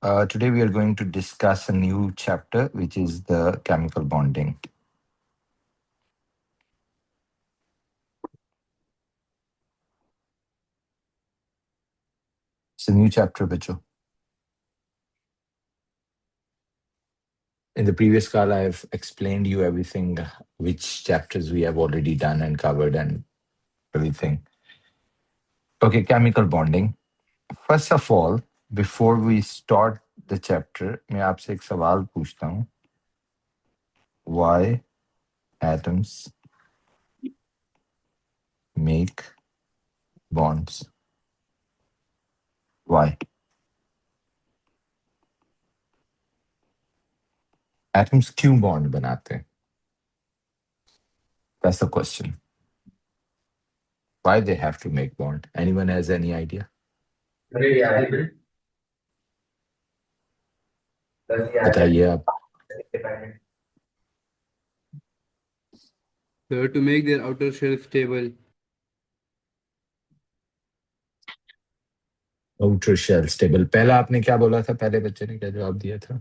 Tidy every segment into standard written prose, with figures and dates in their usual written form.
Today we are going to discuss a new chapter, which is the chemical bonding. It's a new chapter, Bacho. In the previous call, I have explained you everything, which chapters we have already done and covered and everything. Okay, chemical bonding. First of all, before we start the chapter, मैं आपसे एक सवाल पूछता हूँ. Why atoms make bonds? Why? Atoms क्यों bond बनाते हैं? That's the question. Why they have to make bond? Anyone has any idea? बताइए आप. To make their outer shell stable. Outer shell stable. पहला आपने क्या बोला था? पहले बच्चे ने क्या जवाब दिया था?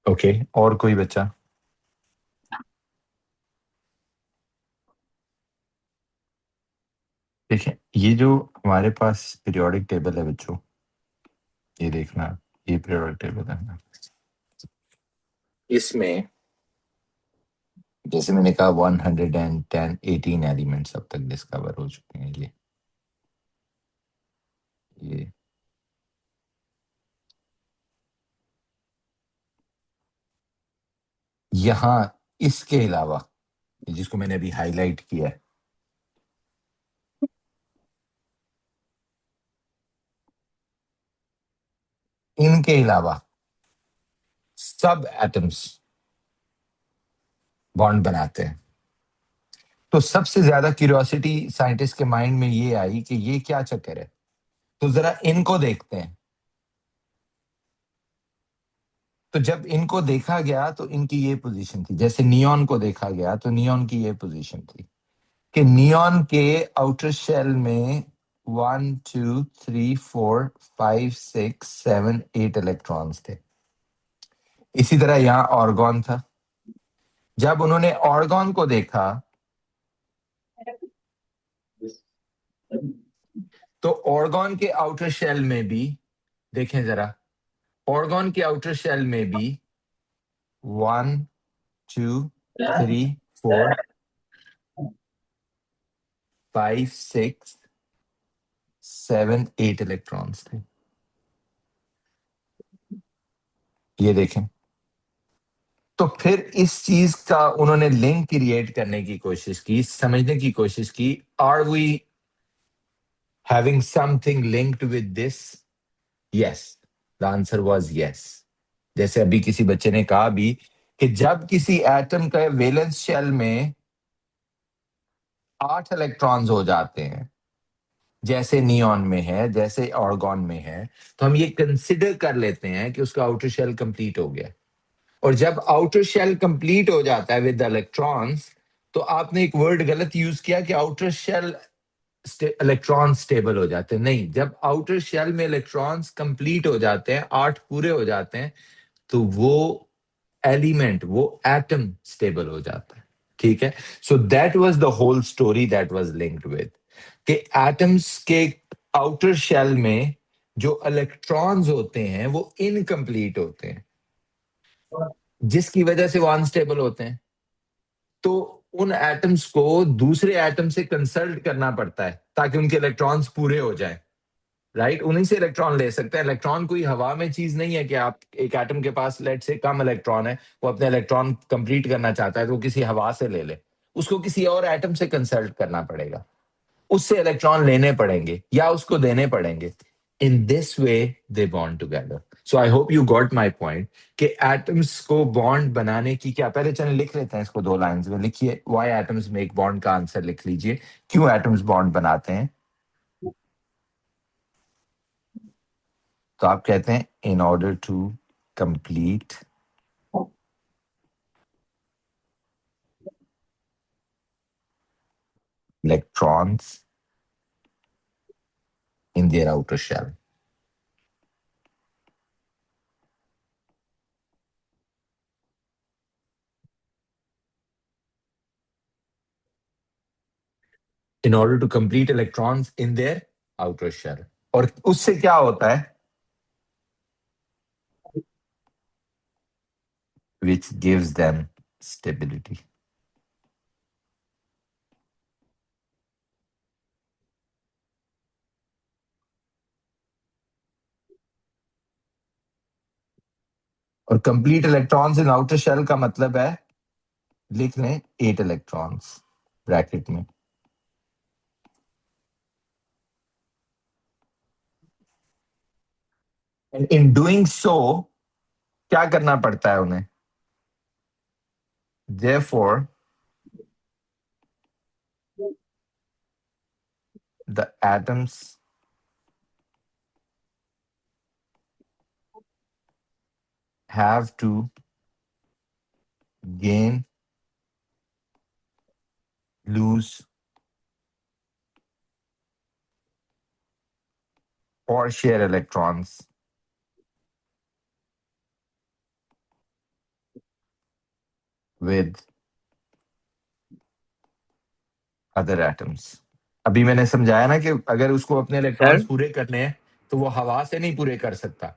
ओके, और कोई बच्चा? देखिए, ये जो हमारे पास पीरियोडिक टेबल है बच्चों, ये देखना, ये पीरियोडिक टेबल है. इसमें जैसे मैंने कहा 110 18 एलिमेंट्स अब तक डिस्कवर हो चुके हैं. ये यहाँ इसके अलावा, जिसको मैंने अभी हाईलाइट किया है, इनके अलावा सब एटम्स बॉन्ड बनाते हैं. तो सबसे ज्यादा क्यूरियोसिटी साइंटिस्ट के माइंड में ये आई कि ये क्या चक्कर है. तो जरा इनको देखते हैं. तो जब इनको देखा गया तो इनकी ये पोजीशन थी. जैसे नियॉन को देखा गया तो नियॉन की ये पोजीशन थी कि नियॉन के आउटर शेल में 1 2 3 4 5 6 7 8 इलेक्ट्रॉन्स थे. इसी तरह यहां ऑर्गन था. जब उन्होंने ऑर्गन को देखा तो ऑर्गन के आउटर शेल में भी, देखें जरा, ऑर्गन के आउटर शेल में भी 1 2 3 4 5 6 7 8 इलेक्ट्रॉन्स थे. ये देखें. तो फिर इस चीज का उन्होंने लिंक क्रिएट करने की कोशिश की, समझने की कोशिश की. Are we having something linked with this? Yes, the answer was yes. जैसे अभी किसी बच्चे ने कहा भी कि जब किसी एटम का वैलेंस शेल में 8 इलेक्ट्रॉन्स हो जाते हैं, जैसे नियॉन में है, जैसे ऑर्गन में है, तो हम ये कंसिडर कर लेते हैं कि उसका आउटर शेल कंप्लीट हो गया. और जब आउटर शेल कंप्लीट हो जाता है विद इलेक्ट्रॉन्स, तो आपने एक वर्ड गलत यूज किया कि आउटर शेल इलेक्ट्रॉन स्टेबल हो जाते हैं. नहीं, जब आउटर शेल में इलेक्ट्रॉन्स कंप्लीट हो जाते हैं, 8 पूरे हो जाते हैं, तो वो एलिमेंट, वो एटम स्टेबल हो जाता है. ठीक है. So that was the whole story that was linked with कि एटम्स के आउटर शेल में जो इलेक्ट्रॉन्स होते हैं वो इनकम्प्लीट होते हैं, जिसकी वजह से वो अनस्टेबल होते हैं. तो उन एटम्स को दूसरे एटम से कंसल्ट करना पड़ता है ताकि उनके इलेक्ट्रॉन्स पूरे हो जाएं. राइट, उन्हीं से इलेक्ट्रॉन ले सकते हैं. इलेक्ट्रॉन कोई हवा में चीज नहीं है कि आप एक एटम के पास लेट से कम इलेक्ट्रॉन है, वो अपने इलेक्ट्रॉन कंप्लीट करना चाहता है तो वो किसी हवा से ले ले. उसको किसी और एटम से कंसल्ट करना पड़ेगा, उससे इलेक्ट्रॉन लेने पड़ेंगे या उसको देने पड़ेंगे. In this way they bond together. So I hope you got my point कि एटम्स को बॉन्ड बनाने की क्या, पहले चलें लिख लेते हैं इसको 2 लाइंस में. लिखिए, व्हाई एटम्स मेक बॉन्ड का आंसर लिख लीजिए. क्यों एटम्स बॉन्ड बनाते हैं? तो आप कहते हैं in order to complete electrons in their outer shell. In order to complete electrons in their outer shell. और उससे क्या होता है? Which gives them stability. और complete electrons in outer shell का मतलब है, लिख लें 8 इलेक्ट्रॉन्स ब्रैकेट में. एंड इन डूइंग सो क्या करना पड़ता है उन्हें? Therefore, the atoms have to gain, lose, or share electrons with other atoms. अभी मैंने समझाया ना कि अगर उसको अपने इलेक्ट्रॉन्स पूरे करने हैं तो वो हवा से नहीं पूरे कर सकता.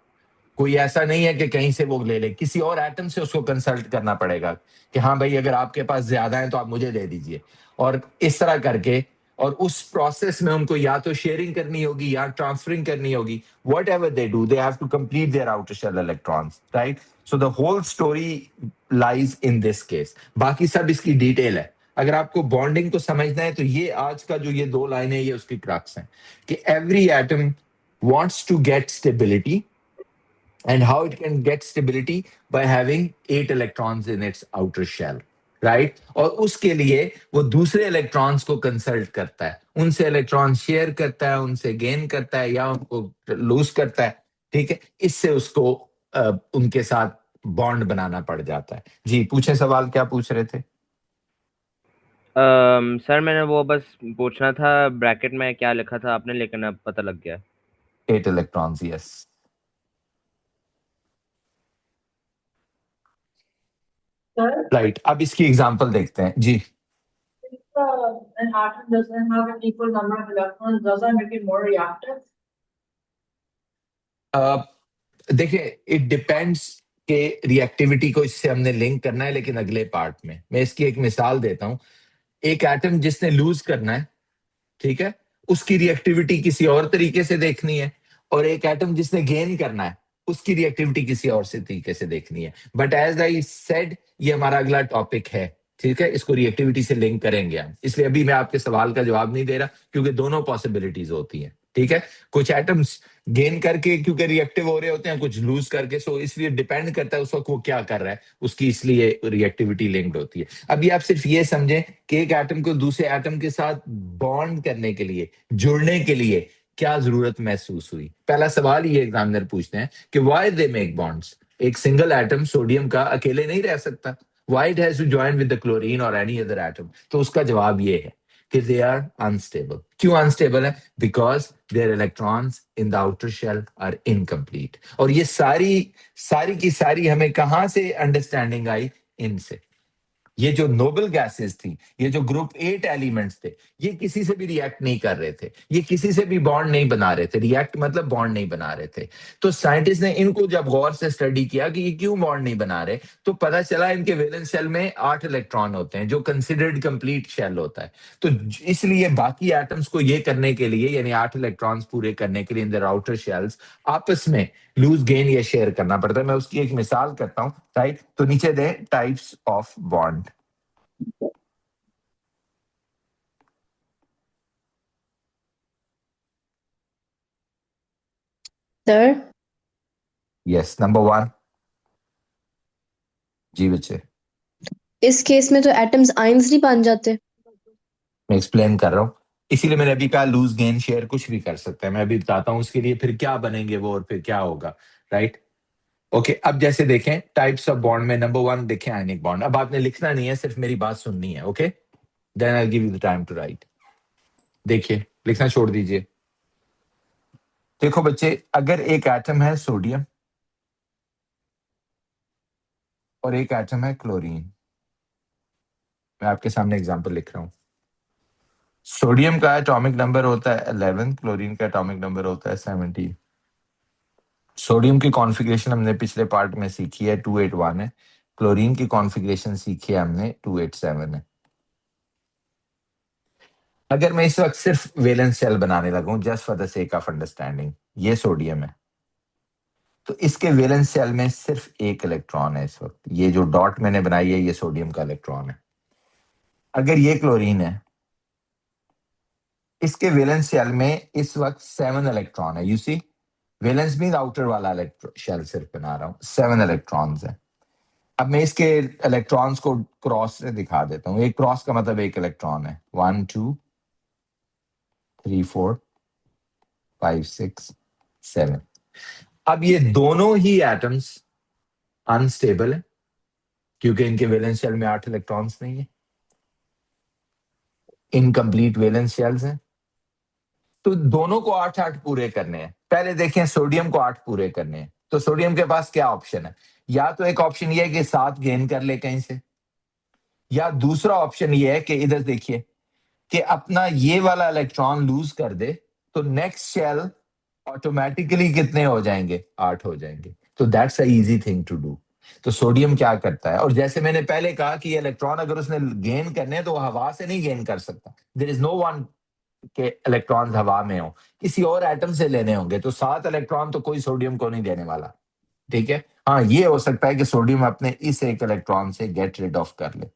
कोई ऐसा नहीं है कि कहीं से वो ले ले, किसी और एटम से उसको कंसल्ट करना पड़ेगा कि हाँ भाई अगर आपके पास ज्यादा है तो आप मुझे दे दीजिए, और इस तरह करके. और उस प्रोसेस में उनको या तो शेयरिंग करनी होगी या ट्रांसफरिंग करनी होगी. Whatever they do, they have to complete their outer shell electrons, right? So the whole story lies in this case. बाकी सब इसकी डिटेल है. अगर आपको बॉन्डिंग को समझना है तो ये आज का जो ये 2 लाइनें ये उसकी क्रक्स हैं कि every atom wants to get stability, and how it can get stability by having 8 electrons in its outer shell, right? और उसके लिए वो दूसरे इलेक्ट्रॉन्स को कंसल्ट करता है, उनसे इलेक्ट्रॉन शेयर करता है, उनसे गेन करता है या उनको लूज करता है. ठीक है, इससे उसको उनके साथ बॉन्ड बनाना पड़ जाता है. जी पूछे सवाल, क्या पूछ रहे थे? सर मैंने वो बस पूछना था ब्रैकेट में क्या लिखा था आपने, लेकिन अब पता लग गया. 8 electrons, yes. राइट, अब इसकी एग्जांपल देखते हैं. जी an atom doesn't have an equal number of electrons, does that make it more reactive? देखिए, इट डिपेंड्स के रिएक्टिविटी को इससे हमने लिंक करना है, लेकिन अगले पार्ट में मैं इसकी एक मिसाल देता हूं. एक एटम जिसने लूज करना है, ठीक है, उसकी रिएक्टिविटी किसी और तरीके से देखनी है, और एक एटम जिसने गेन करना है उसकी रिएक्टिविटी किसी और से तरीके से देखनी है. बट एज आई सेड, ये हमारा अगला टॉपिक है, ठीक है, इसको रिएक्टिविटी से लिंक करेंगे हम. इसलिए अभी मैं आपके सवाल का जवाब नहीं दे रहा, क्योंकि दोनों पॉसिबिलिटीज होती हैं. ठीक है, कुछ एटम्स गेन करके क्योंकि रिएक्टिव हो रहे होते हैं, कुछ लूज करके. सो इसलिए डिपेंड करता है उस वक्त वो क्या कर रहा है, उसकी इसलिए रिएक्टिविटी लिंक्ड होती है. अभी आप सिर्फ ये समझें कि एक एटम को दूसरे एटम के साथ बॉन्ड करने के लिए, जुड़ने के लिए क्या जरूरत महसूस हुई. पहला सवाल ये एग्जामिनर पूछते हैं कि व्हाई दे मेक बॉन्ड्स. एक सिंगल एटम सोडियम का अकेले नहीं रह सकता. Why it has to join with the chlorine और एनी अदर एटम. तो उसका जवाब ये है कि दे आर अनस्टेबल. क्यों अनस्टेबल है? Because their electrons in the outer shell are incomplete. और ये सारी सारी की सारी हमें कहां से अंडरस्टैंडिंग आई? इनसे. ये जो नोबल गैसेस थी, ये जो ग्रुप 8 एलिमेंट्स थे, ये किसी से भी रिएक्ट नहीं कर रहे थे, ये किसी से भी बॉन्ड नहीं बना रहे थे. रिएक्ट मतलब बॉन्ड नहीं बना रहे थे. तो साइंटिस्ट ने इनको जब गौर से स्टडी किया कि ये क्यों बॉन्ड नहीं बना रहे, तो पता चला इनके वैलेंस शेल में 8 इलेक्ट्रॉन होते हैं, जो कंसिडर्ड कंप्लीट शेल होता है. तो इसलिए बाकी एटम्स को ये करने के लिए, यानी 8 इलेक्ट्रॉन्स पूरे करने के लिए इन देयर आउटर शेल्स, आपस में लूज गेन या शेयर करना पड़ता है. मैं उसकी एक मिसाल करता हूं, राइट? तो नीचे दें types of bond. Sir yes, number 1. जी बच्चे, इस केस में तो एटम्स आयंस नहीं बन जाते. मैं एक्सप्लेन कर रहा हूं, इसीलिए मैंने अभी कहा लूज गेन शेयर कुछ भी कर सकता है. मैं अभी बताता हूं उसके लिए फिर क्या बनेंगे वो और फिर क्या होगा, राइट? ओके, अब जैसे देखें टाइप्स ऑफ बॉन्ड में नंबर 1 देखें आयनिक बॉन्ड. अब आपने लिखना नहीं है, सिर्फ मेरी बात सुननी है. Okay, then I give you the time to write. देखिए, लिखना छोड़ दीजिए. देखो बच्चे, अगर एक एटम है सोडियम और एक एटम है क्लोरीन, मैं आपके सामने एग्जांपल लिख रहा हूं। सोडियम का एटॉमिक नंबर होता है 11, क्लोरीन का एटॉमिक नंबर होता है 17। सोडियम की कॉन्फ़िगरेशन हमने पिछले पार्ट में सीखी है, 281 है। क्लोरीन की कॉन्फ़िगरेशन सीखी है हमने, 287 है। अगर मैं इस वक्त सिर्फ वैलेंस शेल बनाने लगूं just for the sake of understanding, ये सोडियम है, तो इसके वैलेंस शेल में सिर्फ एक इलेक्ट्रॉन है इस वक्त। ये जो डॉट मैंने बनाई है, ये सोडियम का इलेक्ट्रॉन है। अगर ये क्लोरीन है, इसके वैलेंस शेल में इस वक्त 7 इलेक्ट्रॉन है। You see, valence mean outer वाला शेल सिर्फ बना रहा हूं, 7 इलेक्ट्रॉन्स है। अब मैं इसके इलेक्ट्रॉन्स को क्रॉस से दिखा देता हूं। एक क्रॉस का मतलब एक इलेक्ट्रॉन है, 1 2 3 4 5 6 7। अब ये दोनों ही एटम्स अनस्टेबल है क्योंकि इनके वैलेंस शेल में 8 इलेक्ट्रॉन्स नहीं है, इनकम्प्लीट वैलेंस शेल्स हैं। तो दोनों को 8-8 पूरे करने हैं। पहले देखें, सोडियम को 8 पूरे करने हैं, तो सोडियम के पास क्या ऑप्शन है? या तो एक ऑप्शन ये है कि 7 गेन कर ले कहीं से, या दूसरा ऑप्शन ये है कि इधर देखिए कि अपना ये वाला इलेक्ट्रॉन लूज कर दे, तो नेक्स्ट शेल ऑटोमेटिकली कितने हो जाएंगे? 8 हो जाएंगे। तो that's a easy thing to do. तो सोडियम क्या करता है, और जैसे मैंने पहले कहा कि ये इलेक्ट्रॉन अगर उसने गेन करने हैं तो वो हवा से नहीं गेन कर सकता। देयर इज नो वन के इलेक्ट्रॉन्स हवा में हो, किसी और एटम से लेने होंगे। तो 7 इलेक्ट्रॉन तो कोई सोडियम को नहीं देने वाला, ठीक है। हाँ, ये हो सकता है कि सोडियम अपने इस एक इलेक्ट्रॉन से गेट रिड ऑफ कर ले,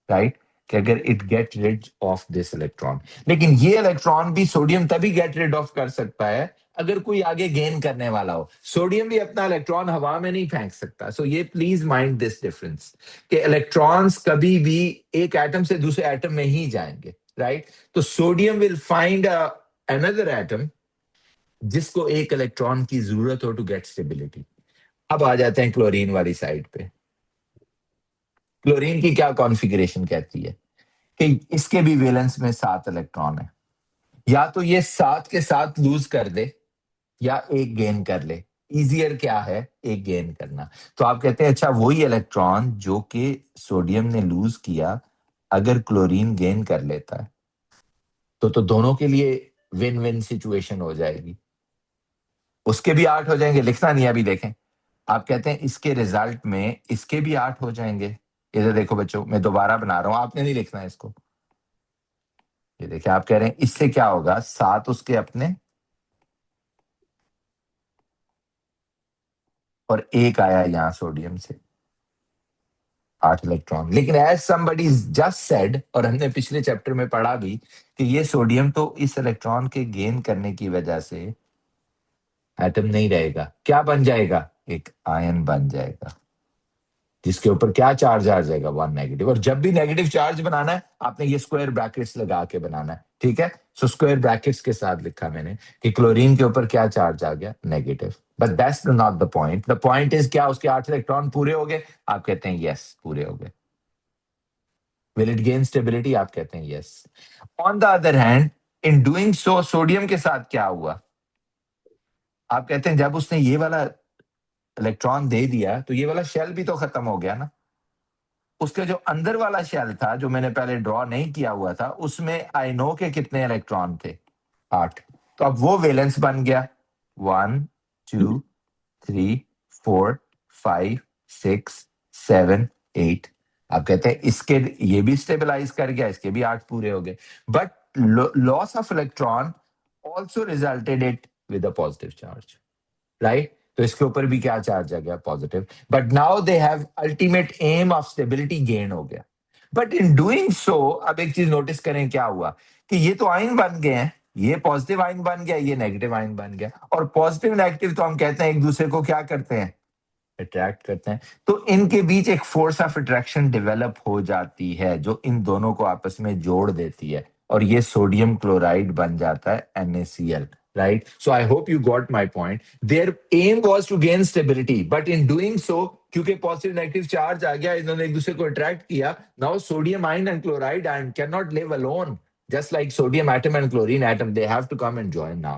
राइट, कि अगर it get rid of this electron. लेकिन ये इलेक्ट्रॉन भी सोडियम तभी गेट रिड ऑफ कर सकता है अगर कोई आगे गेन करने वाला हो। सोडियम भी अपना इलेक्ट्रॉन हवा में नहीं फेंक सकता। सो ये प्लीज माइंड दिस डिफरेंस कि इलेक्ट्रॉन्स कभी भी एक एटम से दूसरे एटम में ही जाएंगे, राइट। तो sodium will find another atom जिसको एक इलेक्ट्रॉन की जरूरत हो टू गेट स्टेबिलिटी। अब आ जाते हैं क्लोरीन वाली साइड पे। क्लोरीन की क्या कॉन्फ़िगरेशन कहती है कि इसके भी वैलेंस में 7 इलेक्ट्रॉन है। या तो ये 7 के साथ लूज कर दे या एक गेन कर ले। इजियर क्या है? एक गेन करना। तो आप कहते हैं अच्छा, वही इलेक्ट्रॉन जो कि सोडियम ने लूज किया, अगर क्लोरीन गेन कर लेता है तो दोनों के लिए विन विन सिचुएशन हो जाएगी। उसके भी 8 हो जाएंगे, लिखना नहीं अभी देखें। आप कहते हैं इसके रिजल्ट में इसके भी 8 हो जाएंगे। इधर देखो बच्चों, मैं दोबारा बना रहा हूं, आपने नहीं लिखना है इसको। ये देखिए, आप कह रहे हैं इससे क्या होगा? 7 उसके अपने और एक आया यहां सोडियम से, 8 इलेक्ट्रॉन। लेकिन एज समबडी जस्ट सेड, और हमने पिछले चैप्टर में पढ़ा भी कि ये सोडियम तो इस इलेक्ट्रॉन के गेन करने की वजह से एटम नहीं रहेगा, क्या बन जाएगा? एक आयन बन जाएगा जिसके ऊपर क्या चार्ज आ जाएगा? 1 नेगेटिव। और जब भी नेगेटिव चार्ज बनाना है आपने ये स्क्वायर ब्रैकेट्स लगा के बनाना है, ठीक है। सो स्क्वायर ब्रैकेट्स के साथ लिखा मैंने कि क्लोरीन के ऊपर क्या चार्ज आ गया? Negative. But that's not the point. The point is क्या उसके 8 इलेक्ट्रॉन पूरे हो गए? आप कहते हैं यस, पूरे हो गए। Will it gain stability? आप कहते हैं yes. On the other hand, in doing so sodium के साथ क्या हुआ? आप कहते हैं जब उसने ये वाला इलेक्ट्रॉन दे दिया तो ये वाला शेल भी तो खत्म हो गया ना। उसके जो अंदर वाला शेल था, जो मैंने पहले ड्रॉ नहीं किया हुआ था, उसमें आयनों के कितने इलेक्ट्रॉन थे? 8। तो अब वो वैलेंस बन गया 1 2 3 4 5 6 7 8। आप कहते हैं इसके ये भी स्टेबलाइज कर गया, इसके भी 8 पूरे हो गए। But loss of electron also resulted it with a positive charge, right. तो इसके ऊपर भी क्या चार्ज आ गया? Positive. But now they have ultimate aim of stability gain हो गया। बट इन डूइंग सो, अब एक चीज नोटिस करें क्या हुआ कि ये तो आयन बन गए हैं, ये पॉजिटिव आयन बन गया, ये नेगेटिव आयन बन गया। और पॉजिटिव नेगेटिव तो हम कहते हैं एक दूसरे को क्या करते हैं? अट्रैक्ट करते हैं। तो इनके बीच एक फोर्स ऑफ अट्रैक्शन डेवलप हो जाती है जो इन दोनों को आपस में जोड़ देती है, और ये सोडियम क्लोराइड बन जाता है NaCl, right? So I hope you got my point. Their aim was to gain stability, but in doing so, क्योंकि पॉजिटिव नेगेटिव चार्ज आ गया, इन्होंने एक दूसरे को अट्रैक्ट किया। Now sodium ion and chloride ion can not live alone, just like sodium atom and chlorine atom, they have to come and join now.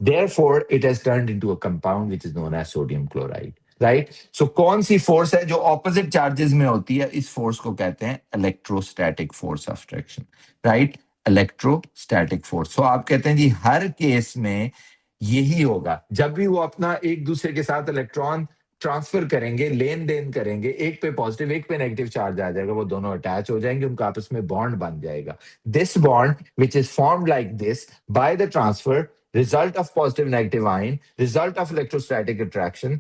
Therefore, it has turned into a compound which is known as sodium chloride. Right so कौन सी force है जो opposite charges में होती है, इस force को कहते हैं electrostatic force of attraction. Right, electrostatic force. So आप कहते हैं जी हर केस में यही होगा. जब भी वो अपना एक दूसरे के साथ इलेक्ट्रॉन ट्रांसफर करेंगे, लेन देन करेंगे, एक पे पॉजिटिव एक पे नेगेटिव चार्ज आ जाएगा, वो दोनों अटैच हो जाएंगे, उनका आपस में बॉन्ड बन जाएगा. This bond which is formed like this by the transfer, result of positive negative ion, result of electrostatic attraction,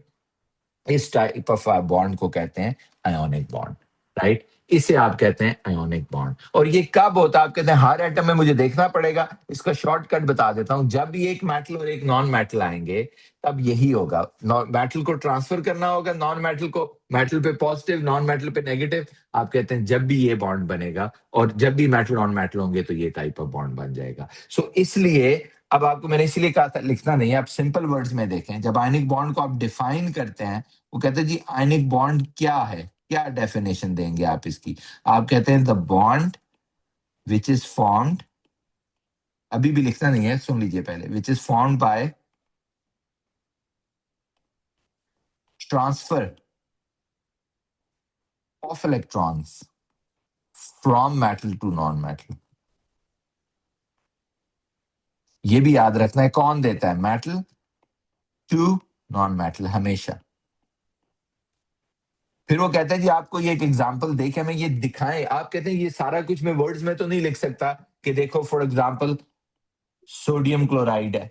इस टाइप ऑफ बॉन्ड को कहते हैं आयोनिक बॉन्ड. राइट, इसे आप कहते हैं आयोनिक बॉन्ड. और ये कब होता है? आप कहते हैं हर एटम में मुझे देखना पड़ेगा. इसका शॉर्टकट बता देता हूं. जब भी एक मेटल और एक नॉन मेटल आएंगे तब यही होगा. मेटल को ट्रांसफर करना होगा नॉन मेटल को, मेटल पे पॉजिटिव, नॉन मेटल पे नेगेटिव. आप कहते हैं जब भी ये बॉन्ड बनेगा और जब भी मेटल नॉन मेटल होंगे तो ये टाइप ऑफ बॉन्ड बन जाएगा. सो इसलिए अब आपको मैंने इसीलिए कहा था लिखना नहीं है, आप सिंपल वर्ड्स में देखें. जब आयनिक बॉन्ड को आप डिफाइन करते हैं, वो कहते हैं जी आयनिक बॉन्ड क्या है, क्या डेफिनेशन देंगे आप इसकी? आप कहते हैं the bond which is formed, अभी भी लिखना नहीं है, सुन लीजिए पहले, which is formed by transfer of electrons from metal to non metal. ये भी याद रखना है, कौन देता है? मेटल टू नॉन मेटल हमेशा. फिर वो कहते हैं जी आपको ये एक एग्जांपल देके हमें ये दिखाएं. आप कहते हैं ये सारा कुछ मैं वर्ड्स में तो नहीं लिख सकता कि देखो फॉर एग्जांपल सोडियम क्लोराइड है.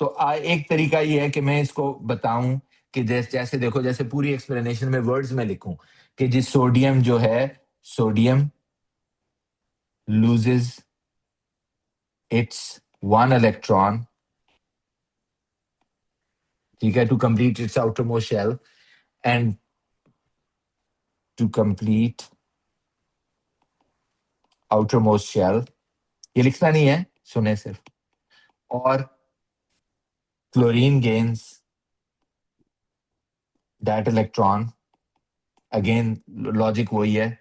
तो एक तरीका ये है कि मैं इसको बताऊं कि जैसे देखो, जैसे पूरी एक्सप्लेनेशन में वर्ड्स में लिखूं कि जी सोडियम जो है, sodium loses its one electron, ठीक है, to complete its outermost shell, and to complete outermost shell. ये लिखना नहीं है, सुने सिर्फ. और chlorine gains that electron, again logic वही है.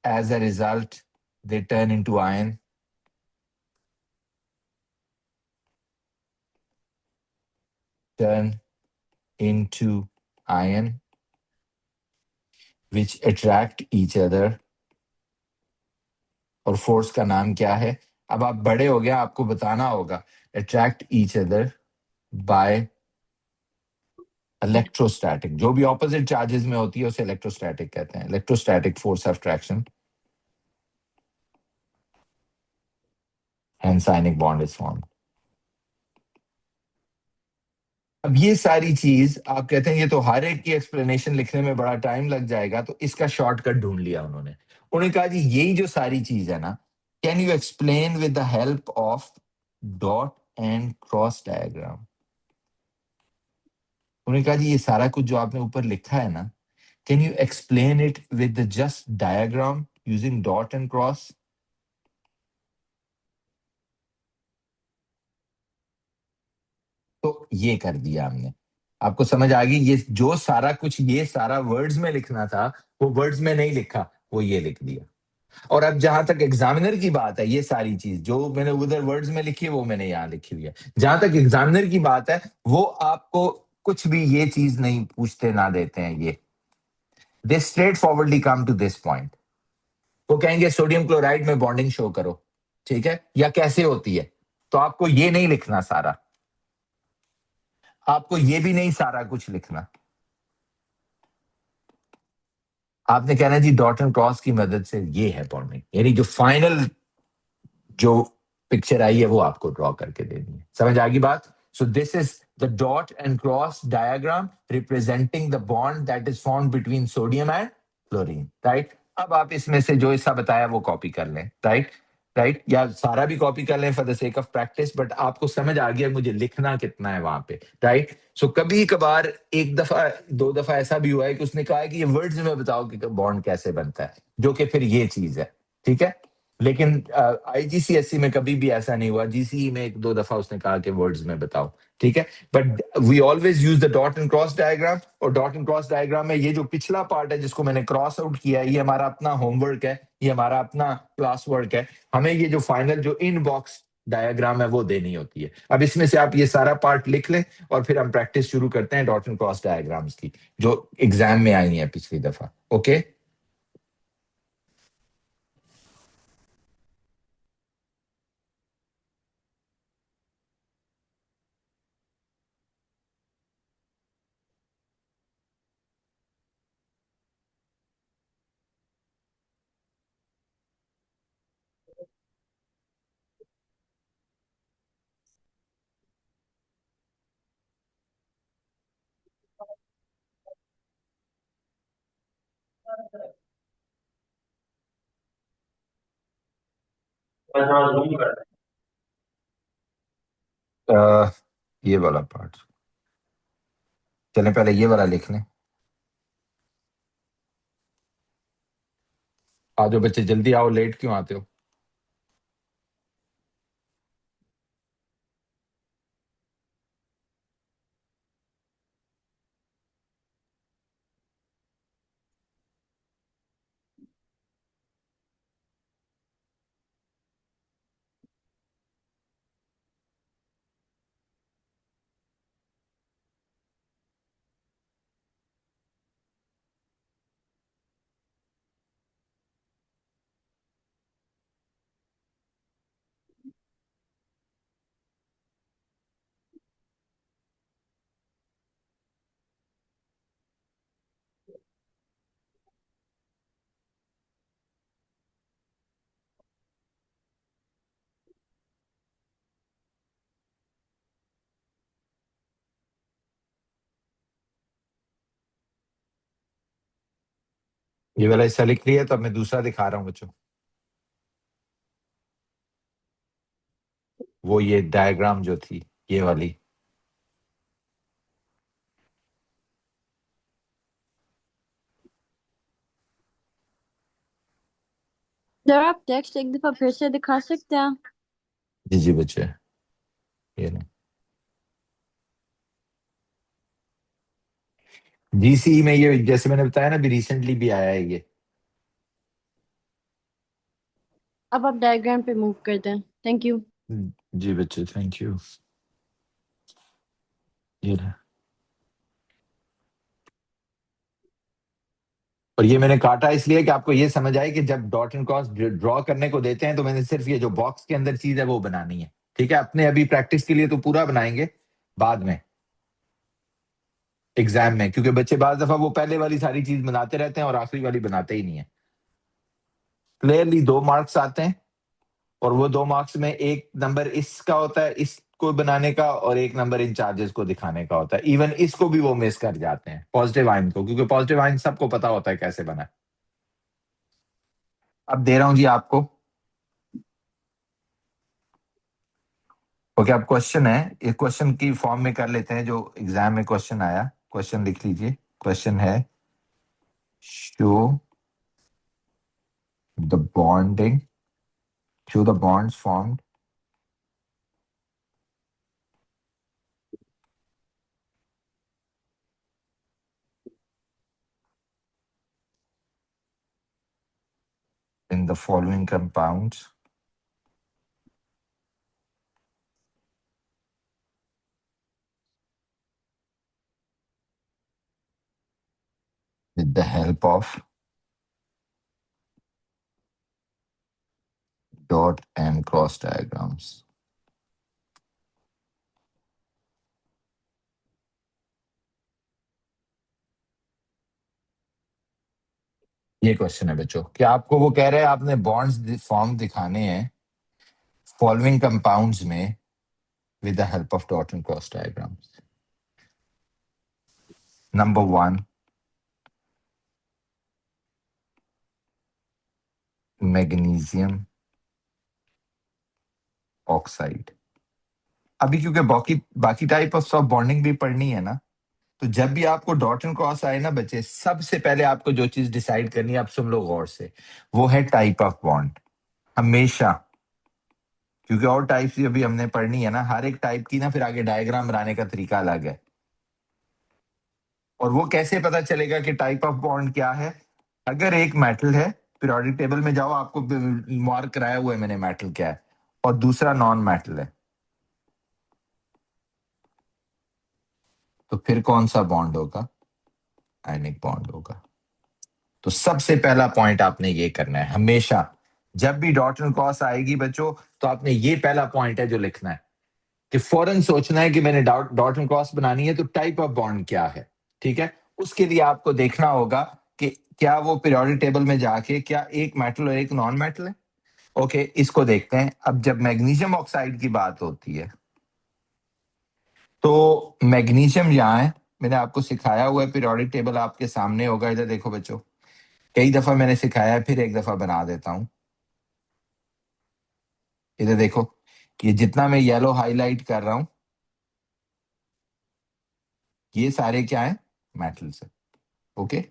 As a result they turn into ion. Turn into ion which attract each other. और फोर्स का नाम क्या है? अब आप बड़े हो गया, आपको बताना होगा. attract each other by electrostatic. जो भी ऑपोजिट चार्जेस में होती है उसे इलेक्ट्रोस्टैटिक कहते हैं. Electrostatic force of attraction, hence ionic bond is formed. अब ये सारी चीज आप कहते हैं ये तो हर एक की एक्सप्लेनेशन लिखने में बड़ा टाइम लग जाएगा, तो इसका शॉर्टकट ढूंढ लिया उन्होंने. उन्होंने कहा जी यही जो सारी चीज है ना, can you explain with the help of dot and cross diagram. उन्होंने कहा जी ये सारा कुछ जो आपने ऊपर लिखा है ना, can you explain it with the just diagram using dot and cross. तो ये कर दिया हमने. आपको समझ आ गई? ये जो सारा कुछ ये सारा वर्ड्स में लिखना था वो वर्ड्स में नहीं लिखा, वो ये लिख दिया. और अब जहां तक एग्जामिनर की बात है, ये सारी चीज जो मैंने उधर वर्ड्स में लिखी है वो मैंने यहाँ लिखी हुई है. जहां तक एग्जामिनर की बात है, वो आपको कुछ भी ये चीज नहीं पूछते ना देते हैं. ये they straight forwardly come to this point. वो कहेंगे सोडियम क्लोराइड में बॉन्डिंग शो करो, ठीक है, या कैसे होती है. तो आपको ये नहीं लिखना सारा, आपको ये भी नहीं सारा कुछ लिखना. आपने कहना जी डॉट एंड क्रॉस की मदद से ये है बॉन्डिंग, यानी जो फाइनल जो पिक्चर आई है वो आपको ड्रॉ करके देनी है. समझ आ गई बात? So this is the dot and cross diagram representing the bond that is formed between sodium and chlorine. Right, अब आप इसमें से जो ऐसा बताया वो कॉपी कर लें. राइट, या सारा भी कॉपी कर लें for the sake of practice, but आपको समझ आ गया मुझे लिखना कितना है वहां पे. राइट, सो कभी कभार एक दफा दो दफा ऐसा भी हुआ है कि उसने कहा है कि ये वर्ड्स में बताओ कि बॉन्ड कैसे बनता है, जो कि फिर ये चीज है. ठीक है, लेकिन IGCSE में कभी भी ऐसा नहीं हुआ. GCE में एक दो दफा उसने कहा कि वर्ड्स में बताओ. ठीक है, but we always use the dot and cross diagram. और डॉट एंड क्रॉस डायग्राम में ये जो पिछला पार्ट है जिसको मैंने क्रॉस आउट किया है, ये हमारा अपना होमवर्क है, ये हमारा अपना क्लास वर्क है. हमें ये जो फाइनल जो इन बॉक्स डायग्राम है वो देनी होती है। अब इसमें से आप ये सारा पार्ट लिख लें और फिर हम प्रैक्टिस शुरू करते हैं डॉट एंड क्रॉस डायग्राम्स की, जो एग्जाम में आई है पिछली दफा। ओके, ये वाला पार्ट चलें, पहले ये वाला लिख लें। आ जाओ बच्चे, जल्दी आओ, लेट क्यों आते हो? ये वाला हिस्सा लिख लिया, तो अब मैं दूसरा दिखा रहा हूँ बच्चों। वो ये डायग्राम जो थी, ये वाली, सर आप टेक्स्ट एक दफा फिर से दिखा सकते हैं? जी जी बच्चे, ये नहीं, जीसीई में ये जैसे मैंने बताया ना, अभी रिसेंटली भी आया है ये। अब आप डायग्राम पे मूव कर दें। Thank you. जी बच्चे, थैंक यू। ये रहा। और ये मैंने काटा इसलिए कि आपको ये समझ आए कि जब डॉट एंड क्रॉस ड्रॉ करने को देते हैं तो मैंने सिर्फ ये जो बॉक्स के अंदर चीज है वो बनानी है। ठीक है, अपने अभी प्रैक्टिस के लिए तो पूरा बनाएंगे, बाद में एग्जाम में, क्योंकि बच्चे बाज दफा वो पहले वाली सारी चीज बनाते रहते हैं और आखिरी वाली बनाते ही नहीं है। क्लियरली 2 मार्क्स आते हैं, और वो 2 मार्क्स में एक नंबर इसका होता है, इसको बनाने का, और एक नंबर इन चार्जेस को दिखाने का होता है। इवन इसको भी वो मिस कर जाते हैं, पॉजिटिव आइन को, क्योंकि पॉजिटिव आइन सबको पता होता है कैसे बना है। अब दे रहा हूं जी आपको। ओके, अब क्वेश्चन है, एक क्वेश्चन की फॉर्म में कर लेते हैं, जो एग्जाम में क्वेश्चन आया। क्वेश्चन लिख लीजिए। क्वेश्चन है, show the bonding, show the bonds formed in the following compounds with the help of dot and cross diagrams। ये क्वेश्चन है बच्चों, क्या आपको वो कह रहे हैं आपने बॉन्ड्स फॉर्म दिखाने हैं फॉलोइंग कंपाउंड्स में with the help of dot and cross diagrams। Number 1, magnesium oxide। अभी क्योंकि बाकी बाकी टाइप ऑफ सॉफ्ट बॉन्डिंग भी पढ़नी है ना, तो जब भी आपको डॉट एंड क्रॉस आए ना बच्चे, सबसे पहले आपको जो चीज डिसाइड करनी है, आप सुन लो गौर से, वो है टाइप ऑफ बॉन्ड। हमेशा, क्योंकि और टाइप्स भी अभी हमने पढ़नी है ना, हर एक टाइप की ना फिर आगे डायग्राम बनाने का तरीका अलग है। और वो कैसे पता चलेगा कि टाइप ऑफ बॉन्ड क्या है? अगर एक मेटल है, पीरियोडिक टेबल में जाओ, आपको मार्क कराया हुआ है मैंने मेटल क्या है, और दूसरा नॉन मेटल है, तो फिर कौन सा बॉन्ड होगा? आयनिक बॉन्ड होगा। तो सबसे पहला पॉइंट आपने ये करना है हमेशा, जब भी डॉट एंड क्रॉस आएगी बच्चों, तो आपने ये पहला पॉइंट है जो लिखना है कि फौरन सोचना है कि मैंने डॉट एंड क्रॉस बनानी है, तो टाइप ऑफ बॉन्ड क्या है। ठीक है, उसके लिए आपको देखना होगा कि क्या वो पीरियोडिक टेबल में जाके क्या एक मेटल और एक नॉन मेटल है। ओके, इसको देखते हैं। अब जब मैग्नीशियम ऑक्साइड की बात होती है, तो मैग्नीशियम यहाँ है, मैंने आपको सिखाया हुआ है, पीरियोडिक टेबल आपके सामने होगा, इधर देखो बच्चों, कई दफा मैंने सिखाया है, फिर एक दफा बना देता हूं। इधर देखो, ये जितना मैं येलो हाईलाइट कर रहा हूं, ये सारे क्या है? मेटल्स है। ओके,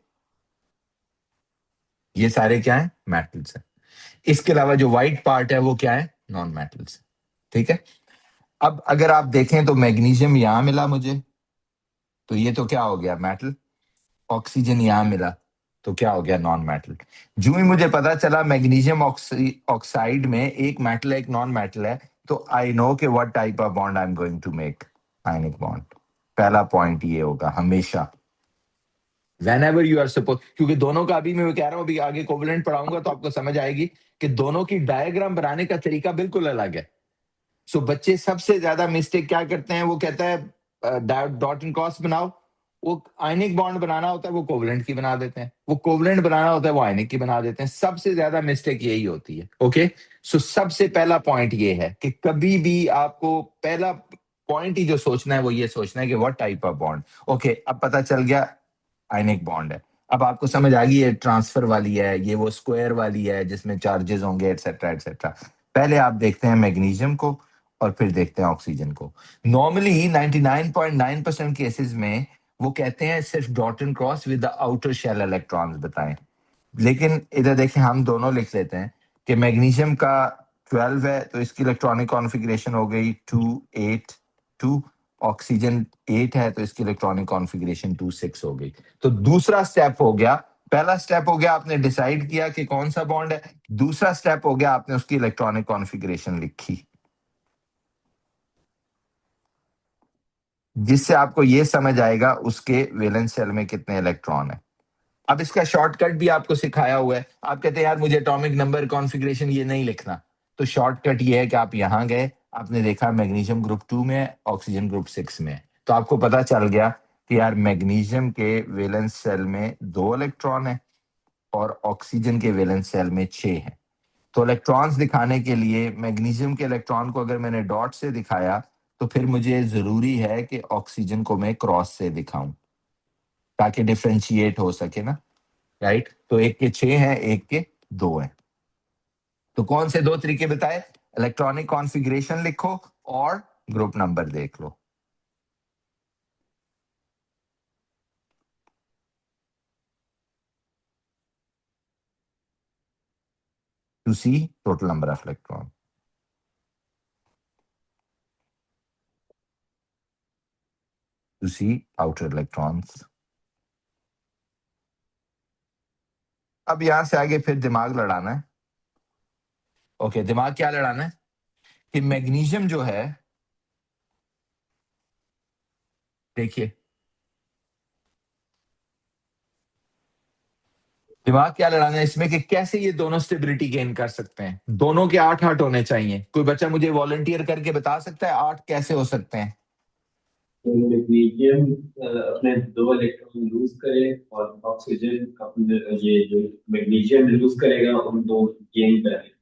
ये सारे क्या है? मेटल्स है। इसके अलावा जो व्हाइट पार्ट है वो क्या है? Non metals. ठीक है, अब अगर आप देखें तो मैग्नीशियम यहां मिला मुझे, तो ये तो क्या हो गया? मेटल। ऑक्सीजन यहां मिला, तो क्या हो गया? Non metal. जो ही मुझे पता चला मैग्नीशियम ऑक्साइड में एक मेटल है एक नॉन मेटल है, तो आई नो कि what type of bond I am going to make, ionic bond. पहला पॉइंट ये होगा हमेशा, whenever you are supposed, क्योंकि दोनों का अभी मैं कह रहा हूं, अभी आगे कोवलेंट पढ़ाऊंगा तो आपको समझ आएगी कि दोनों की डायग्राम बनाने का तरीका बिल्कुल अलग है। सो बच्चे सबसे ज्यादा मिस्टेक क्या करते हैं? वो कहता है डॉट एंड क्रॉस बनाओ, वो आयनिक बॉन्ड बनाना होता है वो कोवलेंट की बना देते हैं, वो कोवलेंट बनाना होता है वो आयनिक की बना देते हैं। सबसे ज्यादा मिस्टेक यही होती है। ओके, सो सबसे पहला पॉइंट ये है कि कभी भी आपको पहला पॉइंट ही जो सोचना है वो ये सोचना है कि what type of bond. Okay, अब पता चल गया आयनिक बॉन्ड है। अब आपको समझ आ गई ये ट्रांसफर वाली है, ये वो स्क्वायर वाली है जिसमें चार्जेस होंगे, एटसेट्रा एटसेट्रा। पहले आप देखते हैं मैग्नीशियम को और फिर देखते हैं ऑक्सीजन को। नॉर्मली 99.9% केसेस में वो कहते हैं सिर्फ dot and cross with the outer shell electrons बताएं, लेकिन इधर देखें हम दोनों लिख लेते हैं कि मैग्नीशियम का 12 है, तो इसकी इलेक्ट्रॉनिक कॉन्फ़िगरेशन हो गई 2 8 2। ऑक्सीजन 8 है, तो इसकी इलेक्ट्रॉनिक कॉन्फ़िगरेशन 2 6 हो गई। तो दूसरा स्टेप हो गया, पहला स्टेप हो गया आपने डिसाइड किया कि कौन सा बॉन्ड है, दूसरा स्टेप हो गया आपने उसकी इलेक्ट्रॉनिक कॉन्फ़िगरेशन लिखी, जिससे आपको यह समझ आएगा उसके वैलेंस शेल में कितने इलेक्ट्रॉन है। अब इसका शॉर्टकट भी आपको सिखाया हुआ है। आप कहते हैं यार मुझे एटॉमिक नंबर कॉन्फ़िगरेशन ये नहीं लिखना, तो शॉर्टकट ये है कि आप यहां गए, आपने देखा मैग्नीशियम ग्रुप 2 में है, ऑक्सीजन ग्रुप 6 में है, तो आपको पता चल गया कि यार मैग्नीशियम के वैलेंस शेल में 2 इलेक्ट्रॉन है और ऑक्सीजन के वैलेंस शेल में 6 है। तो इलेक्ट्रॉन्स दिखाने के लिए मैग्नीशियम के इलेक्ट्रॉन को अगर मैंने डॉट से दिखाया, तो फिर मुझे जरूरी है कि ऑक्सीजन को मैं क्रॉस से दिखाऊं ताकि डिफ्रेंशिएट हो सके ना, राइट। तो एक के 6 हैं, एक के 2 हैं। तो कौन से 2 तरीके बताए? इलेक्ट्रॉनिक कॉन्फ़िगरेशन लिखो और ग्रुप नंबर देख लो। To see total number of electron, to see outer electrons. अब यहां से आगे फिर दिमाग लड़ाना है। ओके, दिमाग क्या लड़ाना है कि मैग्नीशियम जो है, देखिए दिमाग क्या लड़ाना है इसमें कि कैसे ये दोनों स्टेबिलिटी गेन कर सकते हैं। दोनों के 8 होने चाहिए। कोई बच्चा मुझे वॉलंटियर करके बता सकता है 8 कैसे हो सकते हैं? तो मैग्नीशियम अपने 2 इलेक्ट्रॉन लूज करे और ऑक्सीजन अपने ये जो मैग्नीशियम लूज करेगा उन 2 गेन करे।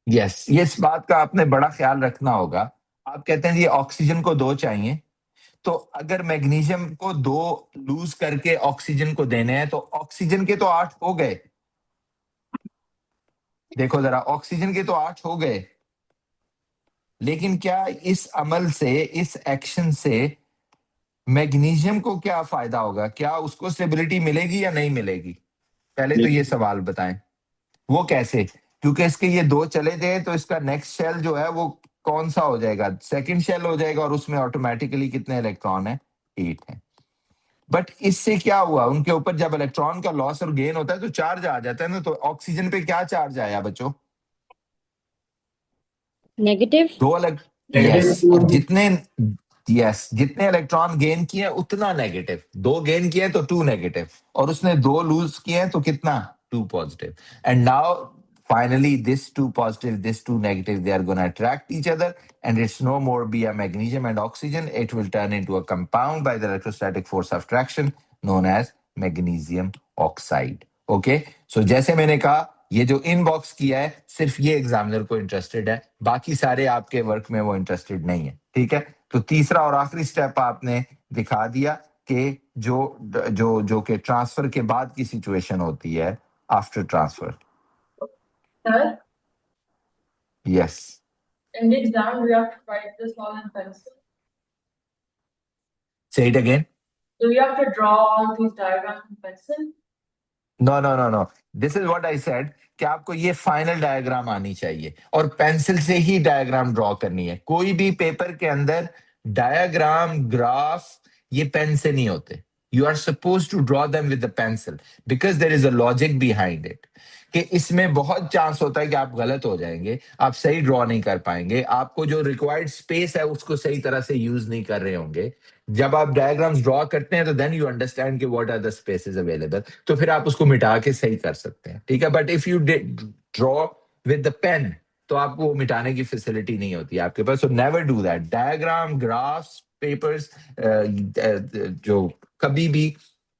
यस, ये इस बात का आपने बड़ा ख्याल रखना होगा। आप कहते हैं जी ऑक्सीजन को 2 चाहिए, तो अगर मैग्नीशियम को 2 लूज करके ऑक्सीजन को देने हैं, तो ऑक्सीजन के तो 8 हो गए। देखो जरा, ऑक्सीजन के तो 8 हो गए, लेकिन क्या इस अमल से, इस एक्शन से मैग्नीशियम को क्या फायदा होगा? क्या उसको स्टेबिलिटी मिलेगी या नहीं मिलेगी? पहले तो ये सवाल बताएं। वो कैसे? क्योंकि इसके ये 2 चले गए, तो इसका नेक्स्ट शेल जो है वो कौन सा हो जाएगा? सेकंड शेल हो जाएगा, और उसमें ऑटोमेटिकली कितने इलेक्ट्रॉन है? 8 है। बट इससे क्या हुआ? उनके ऊपर जब इलेक्ट्रॉन का लॉस और गेन होता है तो चार्ज आ जाता है ना। तो ऑक्सीजन पे क्या चार्ज आया बच्चों? Negative? दो अलग Negative यस two और जितने इलेक्ट्रॉन गेन किए हैं उतना नेगेटिव, दो गेन किए हैं तो टू नेगेटिव, और उसने दो लूज किए हैं तो कितना, two positive. And now finally this two positive, this two negative, they are going to attract each other, and it's no more be a magnesium and oxygen, it will turn into a compound by the electrostatic force of attraction known as magnesium oxide. Okay, so जैसे मैंने कहा ये जो inbox किया है सिर्फ ये examiner को इंटरेस्टेड है, बाकी सारे आपके वर्क में वो इंटरेस्टेड नहीं है. ठीक है, तो तीसरा और आखिरी स्टेप आपने दिखा दिया कि जो जो जो कि ट्रांसफर के बाद की सिचुएशन होती है after transfer. Sir, Yes. in the exam, we have to write this all in pencil. Say it again. Do we have to draw all these diagrams in pencil? No. This is what I said कि आपको ये final diagram आनी चाहिए और pencil से ही diagram draw करनी है. कोई भी पेपर के अंदर डायग्राम, ग्राफ ये पेन से नहीं होते. You are supposed to draw them with the pencil because there is a logic behind it. कि इसमें बहुत चांस होता है कि आप गलत हो जाएंगे, आप सही ड्रॉ नहीं कर पाएंगे, आपको जो रिक्वायर्ड स्पेस है उसको सही तरह से यूज नहीं कर रहे होंगे. जब आप डायग्राम्स ड्रॉ करते हैं तो देन यू अंडरस्टैंड कि what are the spaces available, तो फिर आप उसको मिटा के सही कर सकते हैं. ठीक है, but if you draw with the pen तो आपको वो मिटाने की फैसिलिटी नहीं होती है आपके पास. So never do that. Diagram, graphs, papers जो कभी भी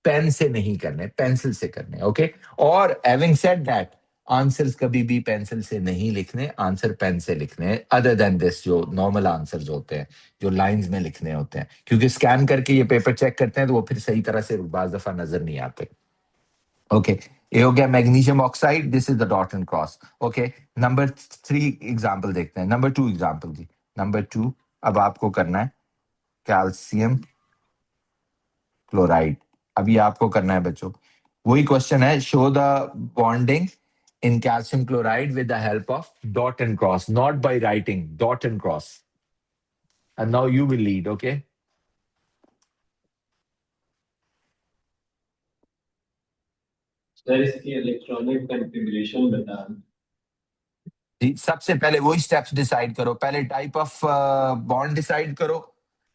पेन से नहीं करने, पेंसिल से करने. ओके, और हैविंग सेड दैट आंसर्स कभी भी पेंसिल से नहीं लिखने, आंसर पेन से लिखने, अदर देन दिस जो नॉर्मल आंसर्स होते हैं जो लाइंस में लिखने होते हैं, क्योंकि स्कैन करके ये पेपर चेक करते हैं तो वो फिर सही तरह से बाज दफा नजर नहीं आते. ओके, ये हो गया magnesium oxide. This is the dot and cross. Okay, number 3 example देखते हैं. नंबर 2 एग्जांपल जी. नंबर 2 अब आपको करना है कैल्शियम क्लोराइड. अभी आपको करना है बच्चों, वही क्वेश्चन है, show the bonding in calcium chloride with the help of dot and cross, not by writing, dot and cross. And now you will lead, okay? Sir इसकी इलेक्ट्रॉनिक कॉन्फ़िगरेशन बता. जी, सबसे पहले वही स्टेप्स डिसाइड करो. पहले type of bond decide करो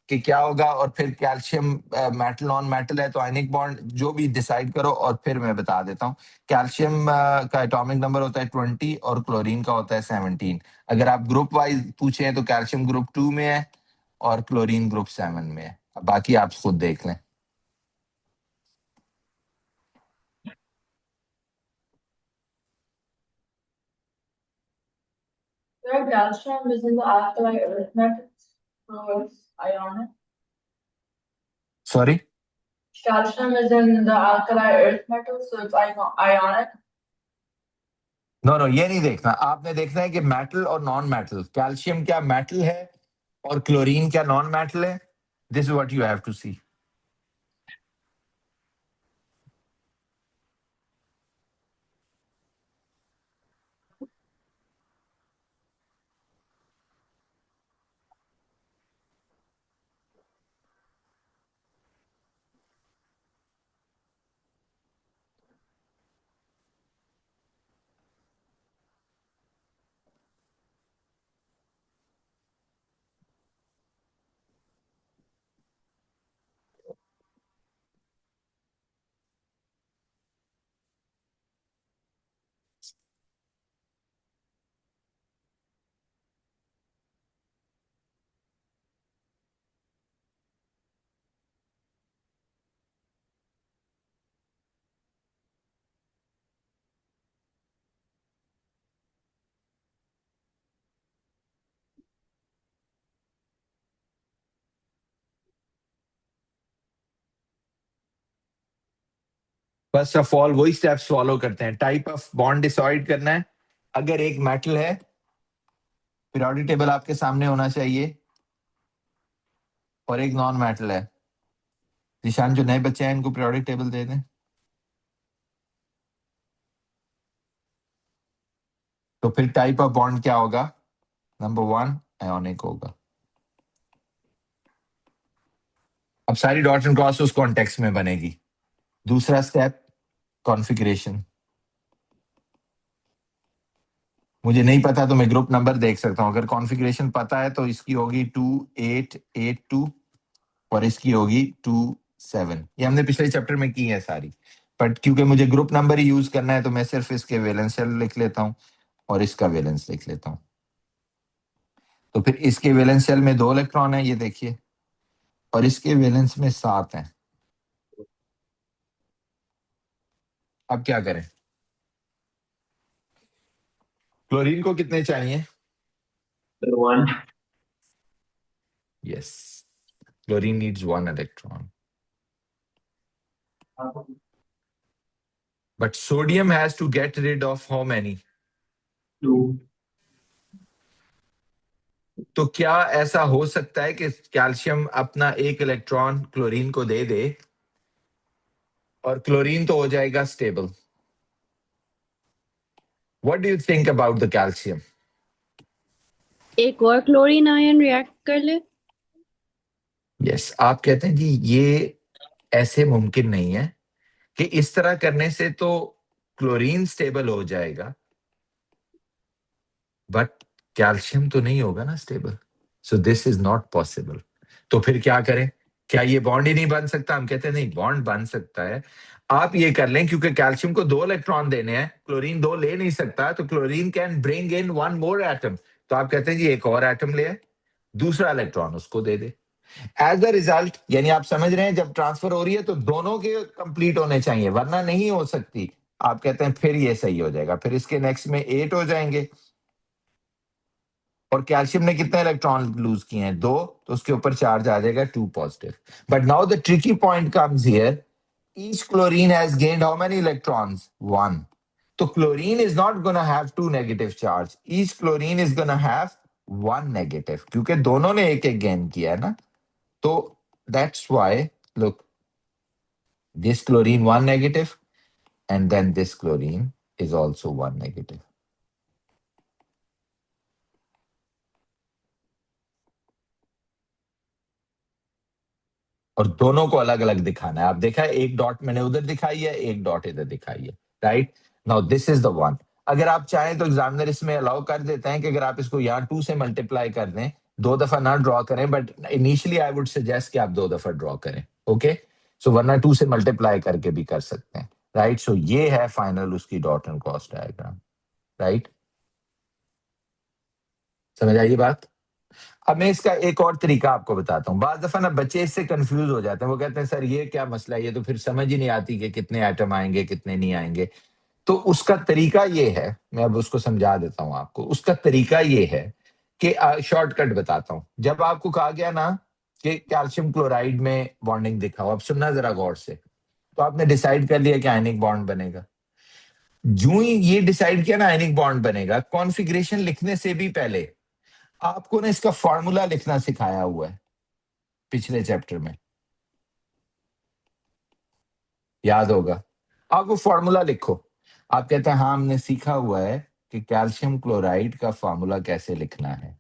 कि क्या होगा, और फिर कैल्शियम मेटल नॉन मेटल है तो आयनिक बॉन्ड जो भी डिसाइड करो, और फिर मैं बता देता हूँ. कैल्शियम का एटॉमिक नंबर होता है 20 और क्लोरीन का होता है 17. अगर आप ग्रुप वाइज पूछे तो कैल्शियम ग्रुप 2 में है और क्लोरीन ग्रुप 7 में है. अब बाकी आप खुद देख लें. Where calcium is in the alkali earth metals, so it's ionic. Sorry? Calcium is in the alkali earth metals, so it's ionic. No, ये नहीं देखना. आपने देखना है कि मेटल और नॉन मेटल, कैल्शियम क्या मेटल है और क्लोरीन क्या नॉन मेटल है. This is what you have to see. First of all वही स्टेप्स फॉलो करते हैं. टाइप ऑफ बॉन्ड डिसाइड करना है. अगर एक मेटल है, पीरियोडिक टेबल आपके सामने होना चाहिए, और एक नॉन मेटल है. निशान जो नए बच्चे हैं इनको पीरियोडिक टेबल दे दें. तो फिर टाइप ऑफ बॉन्ड क्या होगा? नंबर 1 आयोनिक होगा. अब सारी डॉट एंड क्रॉस उस कॉन्टेक्स्ट में बनेगी. दूसरा स्टेप कॉन्फ़िगरेशन. मुझे नहीं पता तो मैं ग्रुप नंबर देख सकता हूँ। अगर कॉन्फ़िगरेशन पता है तो इसकी होगी 2882 और इसकी होगी 27। ये हमने पिछले चैप्टर में की है सारी, बट क्योंकि मुझे ग्रुप नंबर ही यूज करना है तो मैं सिर्फ इसके वैलेंस शेल लिख लेता हूँ और इसका वैलेंस लिख लेता हूँ। तो फिर इसके वैलेंस शेल में 2 इलेक्ट्रॉन है, ये देखिए, और इसके वैलेंस में 7 है। अब क्या करें? क्लोरीन को कितने चाहिए? 1 yes, chlorine needs 1 electron, but sodium has to get rid of how many? 2 तो क्या ऐसा हो सकता है कि कैल्शियम अपना 1 इलेक्ट्रॉन क्लोरीन को दे दे और क्लोरीन तो हो जाएगा stable? What do you think about the calcium? एक और क्लोरीन आयन रिएक्ट कर ले। यस, आप कहते हैं जी ये ऐसे मुमकिन नहीं है कि इस तरह करने से तो क्लोरीन स्टेबल हो जाएगा बट कैल्शियम तो नहीं होगा ना stable, so this is not possible. तो फिर क्या करें? क्या ये बॉन्ड ही नहीं बन सकता? हम कहते हैं नहीं, बॉन्ड बन सकता है। आप ये कर लें, क्योंकि कैल्शियम को 2 इलेक्ट्रॉन देने हैं, क्लोरीन 2 ले नहीं सकता, तो chlorine can bring in 1 more atom. तो आप कहते हैं जी एक और एटम ले आए, दूसरा इलेक्ट्रॉन उसको दे दे। एज अ रिजल्ट, यानी आप समझ रहे हैं, जब ट्रांसफर हो रही है तो दोनों के कंप्लीट होने चाहिए, वरना नहीं हो सकती। आप कहते हैं फिर ये सही हो जाएगा, फिर इसके नेक्स्ट में 8 हो जाएंगे। और कैल्शियम ने कितने इलेक्ट्रॉन लूज किए हैं? 2, तो उसके ऊपर चार्ज आ जाएगा 2 positive. But now the tricky point comes here, each chlorine has gained how many electrons? 1। तो chlorine is not gonna have 2 negative charge, each chlorine is gonna have 1 negative, क्योंकि दोनों ने एक एक गेन किया है ना। तो that's why look, this chlorine 1 negative and then this chlorine is also 1 negative. और दोनों को अलग अलग दिखाना है। आप देखा है, एक डॉट मैंने उधर दिखाई है, एक डॉट इधर दिखाई है, right? Now this is the one. अगर आप चाहें तो एग्जामिनर इसमें अलाउ कर देते हैं कि अगर आप इसको यहाँ 2 से मल्टीप्लाई कर दें, 2 दफा ना ड्रॉ करें, but initially I would suggest कि आप 2 दफा ड्रॉ करें, ओके? सो वरना 2 से मल्टीप्लाई करके भी कर सकते हैं, राइट? सो ये है फाइनल उसकी dot and cross diagram, right? समझ आई ये बात? अब मैं इसका एक और तरीका आपको बताता हूँ। बाज दफा ना बच्चे इससे कंफ्यूज हो जाते हैं, वो कहते हैं सर ये क्या मसला है, ये तो फिर समझ ही नहीं आती कि कितने एटम आएंगे कितने नहीं आएंगे। तो उसका तरीका ये है, मैं अब उसको समझा देता हूँ आपको। उसका तरीका ये है कि शॉर्टकट बताता हूँ। जब आपको कहा गया ना कि कैल्शियम क्लोराइड में बॉन्डिंग दिखाओ, अब सुनना जरा गौर से, तो आपने डिसाइड कर लिया कि आयनिक बॉन्ड बनेगा। जो ही ये डिसाइड किया ना आयनिक बॉन्ड बनेगा, कॉन्फ़िगरेशन लिखने से भी पहले आपको ना इसका फॉर्मूला लिखना सिखाया हुआ है पिछले चैप्टर में, याद होगा। आप वो फॉर्मूला लिखो। आप कहते हैं हाँ हमने सीखा हुआ है कि कैल्शियम क्लोराइड का फॉर्मूला कैसे लिखना है।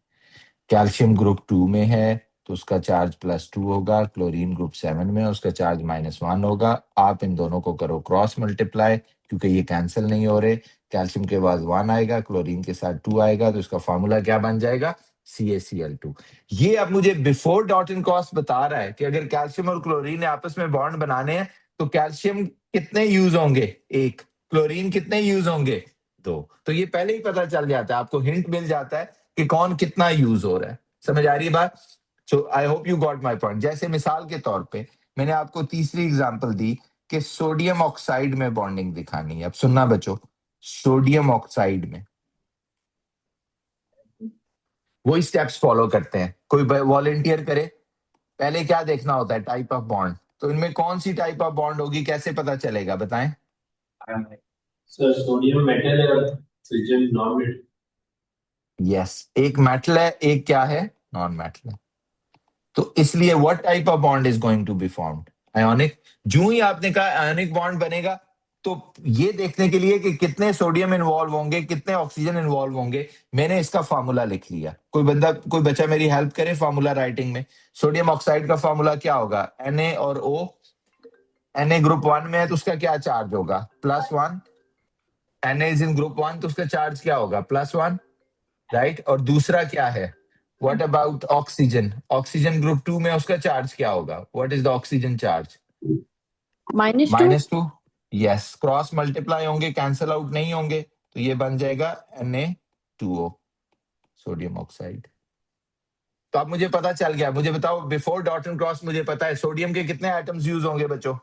कैल्शियम ग्रुप 2 में है तो उसका चार्ज +2 होगा, क्लोरीन ग्रुप 7 में है, उसका चार्ज -1 होगा। आप इन दोनों को करो क्रॉस मल्टीप्लाई, क्योंकि ये कैंसिल नहीं हो रहे। कैल्शियम के बाद 1 आएगा, क्लोरीन के साथ 2 आएगा, तो इसका फॉर्मूला क्या बन जाएगा? CaCl2। ये अब मुझे बिफोर डॉट एंड क्रॉस बता रहा है कि अगर कैल्शियम और क्लोरीन ने आपस में बॉन्ड बनाने हैं तो कैल्शियम कितने यूज होंगे? 1। क्लोरीन कितने यूज होंगे? 2। तो ये पहले ही पता चल जाता है, आपको हिंट मिल जाता है कि कौन कितना यूज हो रहा है। समझ आ रही है बात? So I hope you got my point. जैसे मिसाल के तौर पे मैंने आपको तीसरी एग्जांपल दी कि सोडियम ऑक्साइड में बॉन्डिंग दिखानी है। अब सुनना बच्चों, सोडियम ऑक्साइड में वही स्टेप्स फॉलो करते हैं। कोई वॉलेंटियर करे। पहले क्या देखना होता है? Type of bond. तो इनमें कौन सी टाइप ऑफ बॉन्ड होगी, कैसे पता चलेगा, बताएं? सर सोडियम मेटल है और ऑक्सीजन नॉन मेटल। यस, एक मेटल है, एक क्या है? नॉन मेटल है। तो इसलिए what type of bond is going to be formed? Ionic. जो ही आपने कहा आयोनिक बॉन्ड बनेगा, तो ये देखने के लिए कि कितने सोडियम इन्वॉल्व होंगे, कितने ऑक्सीजन इन्वॉल्व होंगे, मैंने इसका फार्मूला लिख लिया। कोई बच्चा मेरी हेल्प करे फार्मूला राइटिंग में। सोडियम ऑक्साइड का फार्मूला क्या होगा? Na और O। Na ग्रुप 1 में है तो उसका क्या चार्ज होगा? +1। Na is in group 1 तो उसका चार्ज क्या होगा +1, राइट? और दूसरा क्या है? What about oxygen? Oxygen group 2 में उसका चार्ज क्या होगा? What is the oxygen charge? -2. -2। Yes, cross multiply होंगे, कैंसल आउट नहीं होंगे, तो ये बन जाएगा Na2O, सोडियम ऑक्साइड। तो अब मुझे पता चल गया। मुझे बताओ, बिफोर डॉट एंड क्रॉस मुझे पता है सोडियम के कितने एटम्स यूज होंगे बच्चों?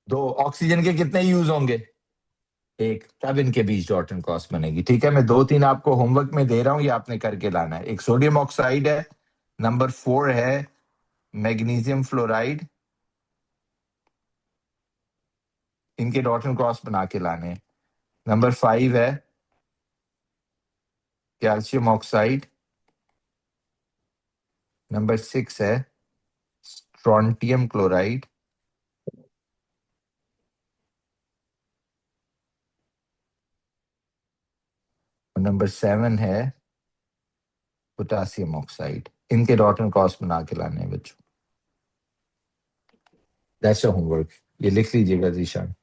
2। ऑक्सीजन के कितने यूज होंगे? 1। तब इनके बीच डॉट एंड क्रॉस बनेगी। ठीक है, मैं 2-3 आपको होमवर्क में दे रहा हूं, ये आपने करके लाना है। एक सोडियम ऑक्साइड है, नंबर 4 है मैग्नीशियम फ्लोराइड, इनके डॉट एंड क्रॉस बना के लाने हैं। नंबर 5 है कैल्शियम ऑक्साइड, नंबर 6 है स्ट्रोंटियम क्लोराइड, और नंबर 7 है पोटासियम ऑक्साइड। इनके डॉट एंड क्रॉस बना के लाने हैं बच्चों। दैट्स योर होमवर्क, ये लिख लीजिएगा Zeeshan.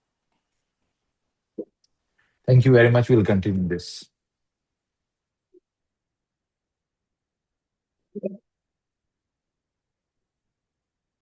Thank you very much, will continue this.